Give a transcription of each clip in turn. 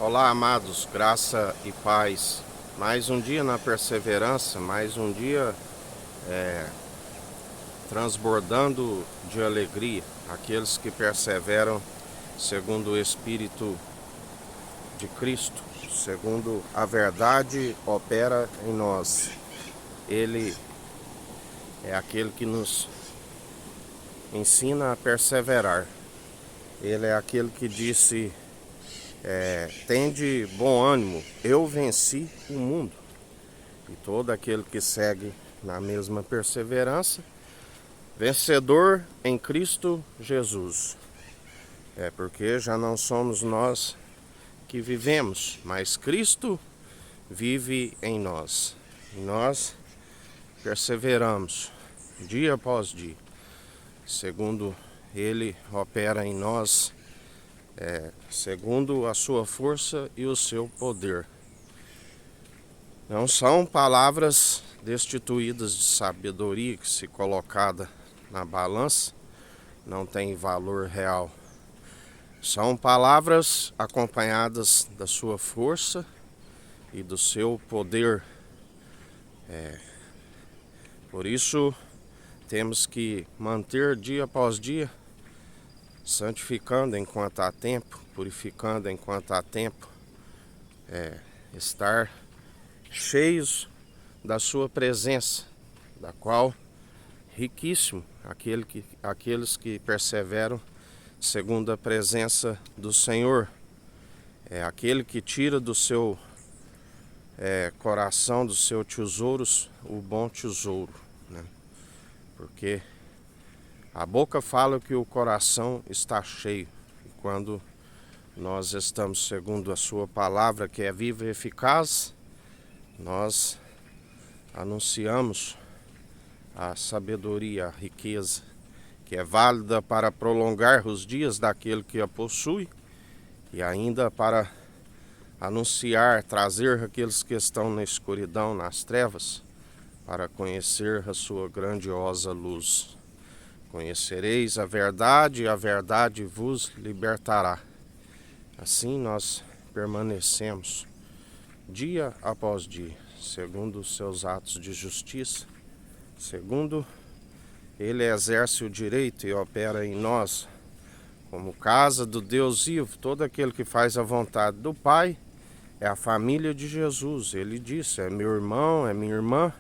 Olá, amados, graça e paz. Mais um dia na perseverança, mais um dia transbordando de alegria. Aqueles que perseveram segundo o Espírito de Cristo, segundo a verdade opera em nós. Ele é aquele que nos ensina a perseverar. Ele é aquele que disse: tende bom ânimo, eu venci o mundo. E todo aquele que segue na mesma perseverança, vencedor em Cristo Jesus. É porque já não somos nós que vivemos, mas Cristo vive em nós. E nós perseveramos dia após dia, segundo Ele opera em nós, segundo a sua força e o seu poder. Não são palavras destituídas de sabedoria que, se colocada na balança, não tem valor real. São palavras acompanhadas da sua força e do seu poder. Por isso, temos que manter dia após dia, santificando enquanto há tempo, purificando enquanto há tempo, estar cheios da sua presença, da qual riquíssimo aqueles que perseveram segundo a presença do Senhor. É aquele que tira do seu coração, dos seus tesouros, o bom tesouro, né? Porque a boca fala que o coração está cheio. E quando nós estamos segundo a sua palavra, que é viva e eficaz, nós anunciamos a sabedoria, a riqueza, que é válida para prolongar os dias daquele que a possui e ainda para anunciar, trazer aqueles que estão na escuridão, nas trevas, para conhecer a sua grandiosa luz. Conhecereis a verdade e a verdade vos libertará. Assim nós permanecemos dia após dia, segundo os seus atos de justiça, segundo Ele exerce o direito e opera em nós, como casa do Deus vivo. Todo aquele que faz a vontade do Pai é a família de Jesus. Ele disse: é meu irmão, é minha irmã,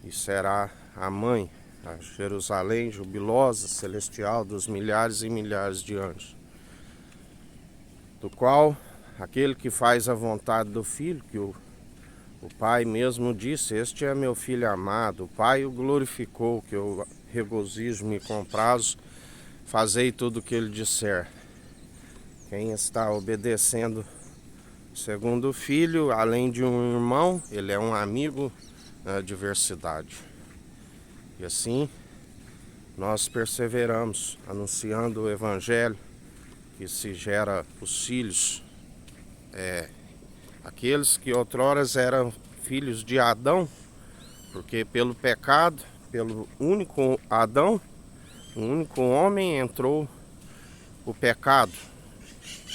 e será a mãe, a Jerusalém jubilosa, celestial, dos milhares e milhares de anjos. Do qual aquele que faz a vontade do Filho, que o Pai mesmo disse: este é meu Filho amado, o Pai o glorificou, que eu regozijo-me com prazo, fazei tudo o que Ele disser. Quem está obedecendo segundo o Filho, além de um irmão, ele é um amigo na adversidade. E assim nós perseveramos, anunciando o Evangelho, que se gera os filhos, aqueles que outrora eram filhos de Adão, porque pelo pecado, pelo único Adão, o único homem, entrou o pecado.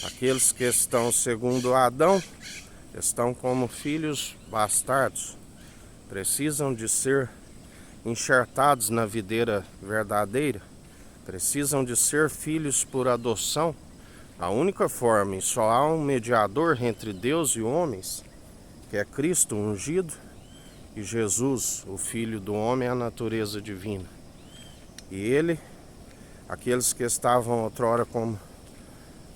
Aqueles que estão segundo Adão estão como filhos bastardos, precisam de ser enxertados na videira verdadeira, precisam de ser filhos por adoção. A única forma, e só há um mediador entre Deus e homens, que é Cristo ungido, e Jesus, o Filho do homem, a natureza divina. E ele, aqueles que estavam outrora como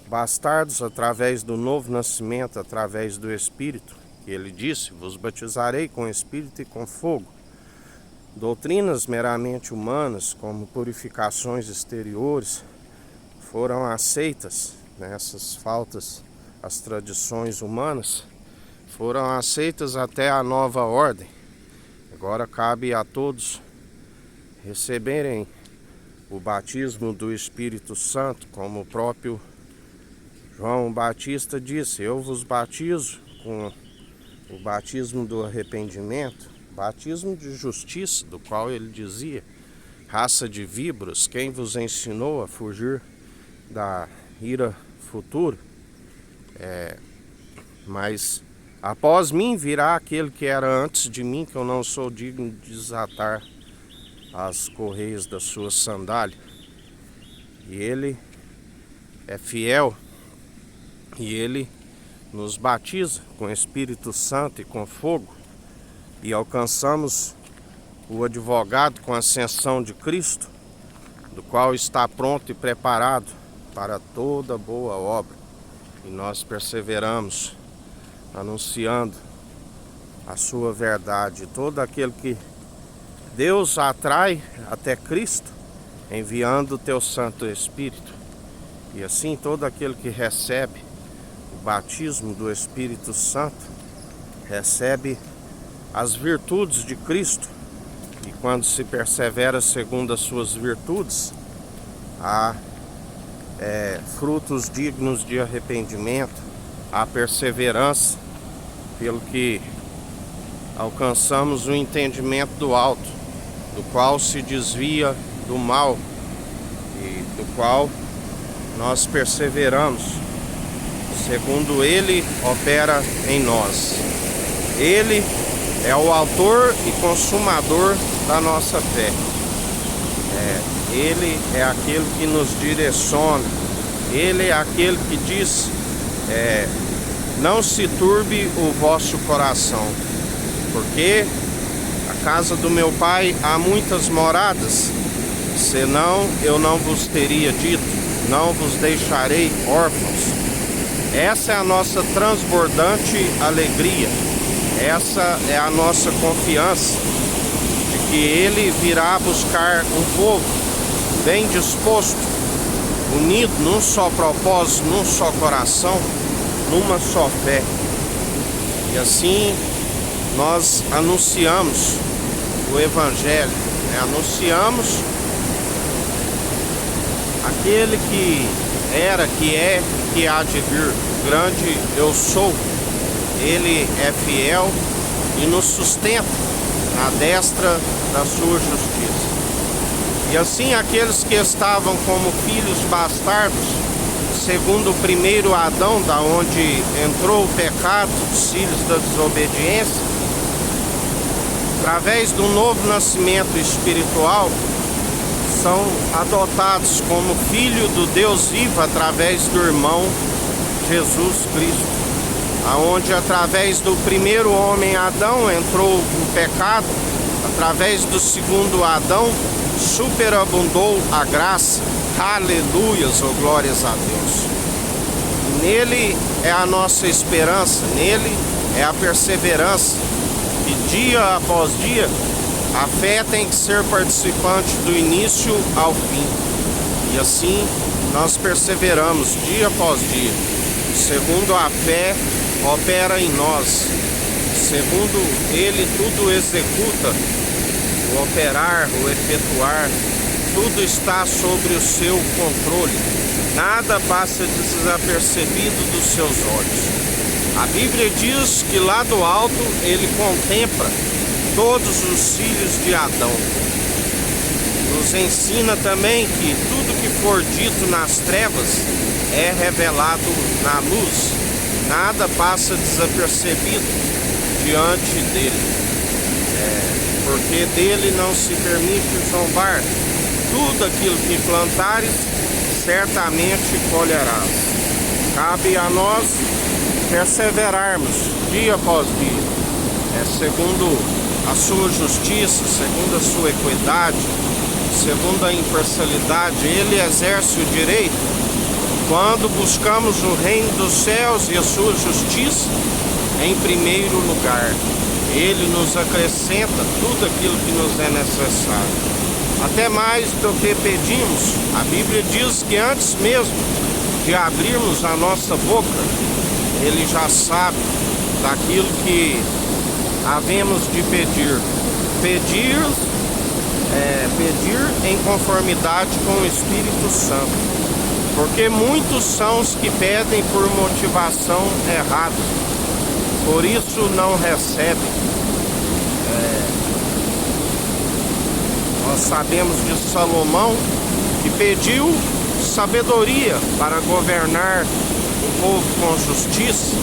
bastardos, através do novo nascimento, através do Espírito, que ele disse: vos batizarei com Espírito e com fogo. Doutrinas meramente humanas, como purificações exteriores, foram aceitas. Nessas faltas, as tradições humanas foram aceitas até a nova ordem. Agora cabe a todos receberem o batismo do Espírito Santo, como o próprio João Batista disse: eu vos batizo com o batismo do arrependimento, batismo de justiça, do qual ele dizia: raça de víboras, quem vos ensinou a fugir da ira futura? Mas após mim virá aquele que era antes de mim, que eu não sou digno de desatar as correias das suas sandálias. E ele é fiel, e ele nos batiza com o Espírito Santo e com fogo, e alcançamos o advogado com a ascensão de Cristo, do qual está pronto e preparado para toda boa obra. E nós perseveramos anunciando a sua verdade. Todo aquele que Deus atrai até Cristo, enviando o teu Santo Espírito. E assim todo aquele que recebe o batismo do Espírito Santo, recebe as virtudes de Cristo. E quando se persevera segundo as suas virtudes, há frutos dignos de arrependimento, há perseverança, pelo que alcançamos o entendimento do alto, do qual se desvia do mal e do qual nós perseveramos, segundo Ele opera em nós. Ele é o autor e consumador da nossa fé. Ele é aquele que nos direciona. Ele é aquele que diz: não se turbe o vosso coração, porque a casa do meu Pai há muitas moradas, senão eu não vos teria dito, não vos deixarei órfãos. Essa é a nossa transbordante alegria, essa é a nossa confiança de que Ele virá buscar um povo bem disposto, unido num só propósito, num só coração, numa só fé. E assim nós anunciamos o Evangelho, anunciamos aquele que era, que é, que há de vir, o grande eu sou. Ele é fiel e nos sustenta na destra da sua justiça. E assim aqueles que estavam como filhos bastardos, segundo o primeiro Adão, da onde entrou o pecado, os filhos da desobediência, através do novo nascimento espiritual, são adotados como filho do Deus vivo através do irmão Jesus Cristo, aonde através do primeiro homem Adão entrou o pecado, através do segundo Adão superabundou a graça. Aleluias, ou glórias a Deus. Nele é a nossa esperança, nele é a perseverança. E dia após dia, a fé tem que ser participante do início ao fim. E assim nós perseveramos dia após dia. Segundo a fé opera em nós, segundo Ele tudo executa, o operar, o efetuar, tudo está sobre o seu controle. Nada passa desapercebido dos seus olhos. A Bíblia diz que lá do alto Ele contempla todos os filhos de Adão. Nos ensina também que tudo que for dito nas trevas é revelado na luz. Nada passa desapercebido diante dele. Porque dele não se permite zombar. Tudo aquilo que plantares, certamente colherás. Cabe a nós perseverarmos dia após dia, segundo a sua justiça, segundo a sua equidade, segundo a imparcialidade. Ele exerce o direito. Quando buscamos o reino dos céus e a sua justiça, em primeiro lugar, Ele nos acrescenta tudo aquilo que nos é necessário. Até mais do que pedimos. A Bíblia diz que antes mesmo de abrirmos a nossa boca, Ele já sabe daquilo que havemos de pedir. Pedir em conformidade com o Espírito Santo. Porque muitos são os que pedem por motivação errada. Por isso não recebem. Nós sabemos de Salomão, que pediu sabedoria para governar o povo com justiça.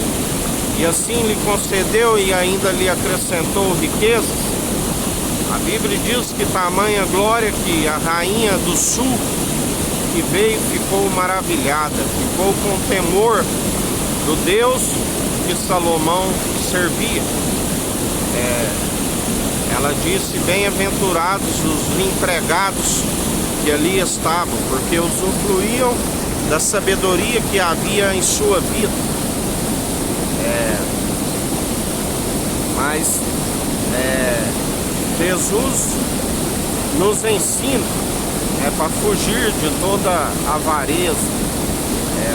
e assim lhe concedeu e ainda lhe acrescentou riquezas. A Bíblia diz que tamanha glória que a rainha do sul que veio ficou maravilhada, ficou com temor do Deus que Salomão servia. Ela disse: bem-aventurados os empregados que ali estavam, porque usufruíam da sabedoria que havia em sua vida. Mas Jesus nos ensina para fugir de toda avareza.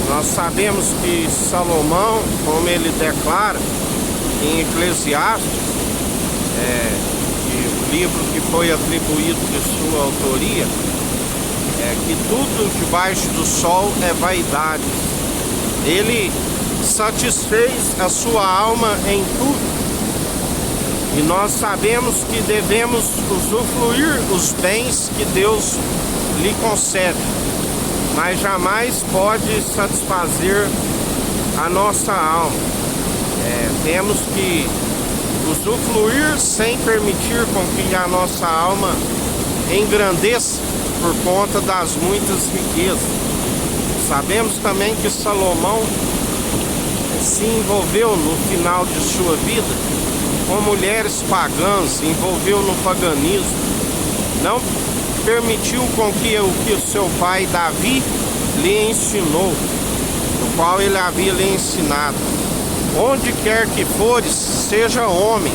Nós sabemos que Salomão, como ele declara em Eclesiastes, o livro que foi atribuído de sua autoria, que tudo debaixo do sol é vaidade. Ele satisfez a sua alma em tudo. E nós sabemos que devemos usufruir os bens que Deus lhe concede, mas jamais pode satisfazer a nossa alma. Temos que usufruir sem permitir com que a nossa alma engrandeça por conta das muitas riquezas. Sabemos também que Salomão se envolveu no final de sua vida com mulheres pagãs, se envolveu no paganismo, não permitiu com que o seu pai Davi lhe ensinou, no qual ele havia lhe ensinado: onde quer que fores, seja homem,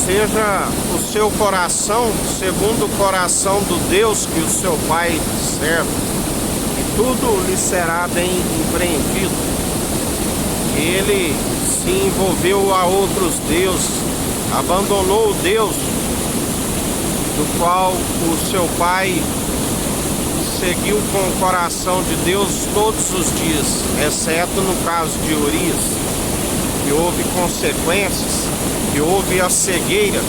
seja o seu coração segundo o coração do Deus que o seu pai serve, e tudo lhe será bem empreendido. Ele se envolveu a outros deuses, abandonou o Deus do qual o seu pai seguiu com o coração de Deus todos os dias, exceto no caso de Urias, que houve consequências, que houve a cegueira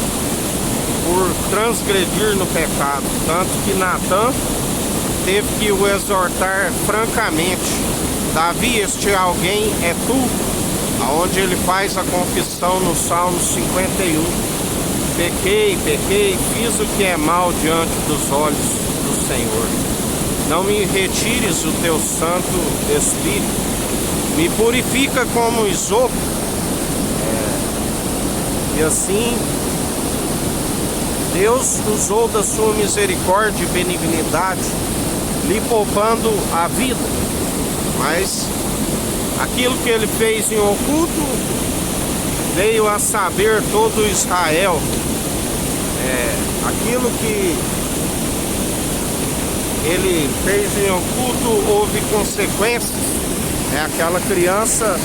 por transgredir no pecado, tanto que Natã teve que o exortar francamente: Davi, este alguém é tu? Aonde ele faz a confissão no Salmo 51: pequei, fiz o que é mal diante dos olhos do Senhor. Não me retires o teu Santo Espírito, me purifica como isopo. E assim Deus usou da sua misericórdia e benignidade, lhe poupando a vida. Mas aquilo que ele fez em oculto veio a saber todo Israel. Aquilo que ele fez em oculto houve consequências. Aquela criança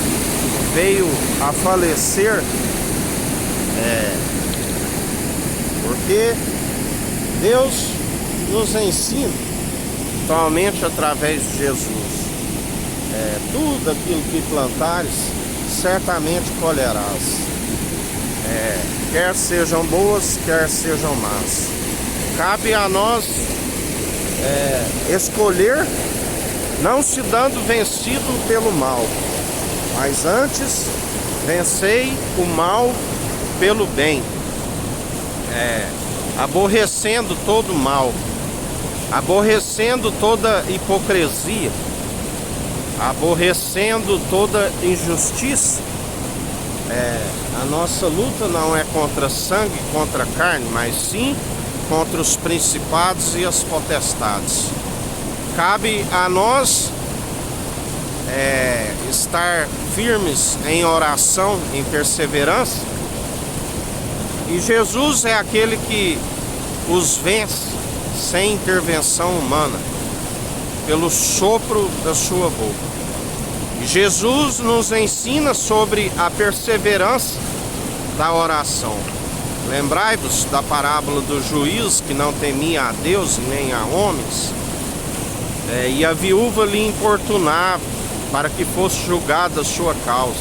veio a falecer, porque Deus nos ensina somente através de Jesus. Tudo aquilo que plantares, certamente colherás. Quer sejam boas, quer sejam más. Cabe a nós escolher, não se dando vencido pelo mal, mas antes vencei o mal pelo bem, aborrecendo todo o mal, aborrecendo toda hipocrisia, aborrecendo toda injustiça. A nossa luta não é contra sangue, contra carne, mas sim contra os principados e as potestades. Cabe a nós estar firmes em oração, em perseverança, e Jesus é aquele que os vence sem intervenção humana, pelo sopro da sua boca. E Jesus nos ensina sobre a perseverança da oração. Lembrai-vos da parábola do juiz que não temia a Deus nem a homens, e a viúva lhe importunava para que fosse julgada a sua causa.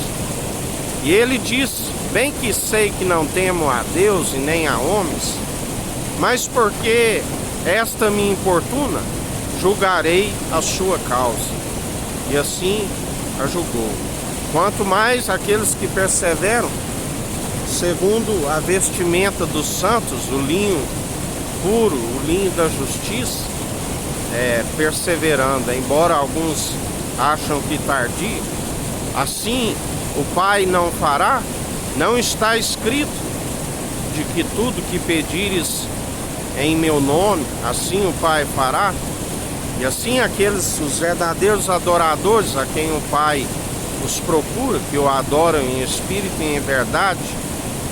E ele disse: bem que sei que não temo a Deus e nem a homens, mas porque esta me importuna, julgarei a sua causa. E assim a julgou. Quanto mais aqueles que perseveram segundo a vestimenta dos santos, o linho puro, o linho da justiça, perseverando, embora alguns acham que tardio, assim o Pai não fará. Não está escrito de que tudo que pedires em meu nome, assim o Pai fará? E assim aqueles, os verdadeiros adoradores, a quem o Pai os procura, que o adoram em espírito e em verdade,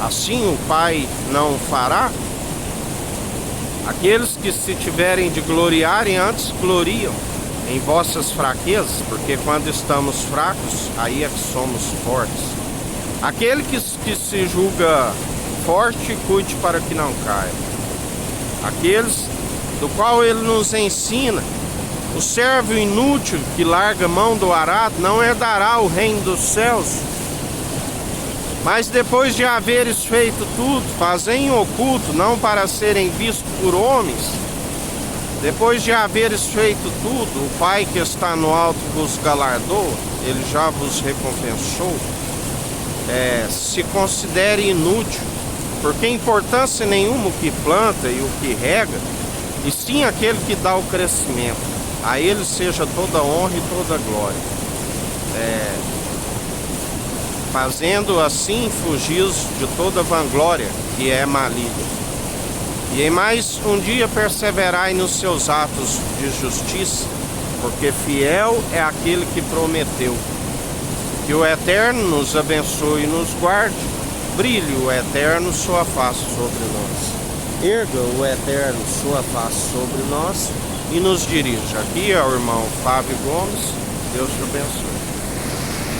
assim o Pai não fará? Aqueles que se tiverem de gloriarem, antes gloriam em vossas fraquezas, porque quando estamos fracos, aí é que somos fortes. Aquele que se julga forte, cuide para que não caia. Aqueles do qual ele nos ensina, o servo inútil que larga a mão do arado não herdará o reino dos céus. Mas depois de haveres feito tudo, fazem em oculto, não para serem vistos por homens. Depois de haveres feito tudo, o Pai que está no alto vos galardoa, ele já vos recompensou. Se considere inútil, porque importância nenhuma o que planta e o que rega, e sim aquele que dá o crescimento. A ele seja toda honra e toda glória. Fazendo assim fugir de toda vanglória que é maligna. E em mais um dia perseverai nos seus atos de justiça, porque fiel é aquele que prometeu. Que o Eterno nos abençoe e nos guarde, brilhe o Eterno sua face sobre nós. Erga o Eterno sua face sobre nós e nos dirija. Aqui é o irmão Fábio Gomes. Deus te abençoe.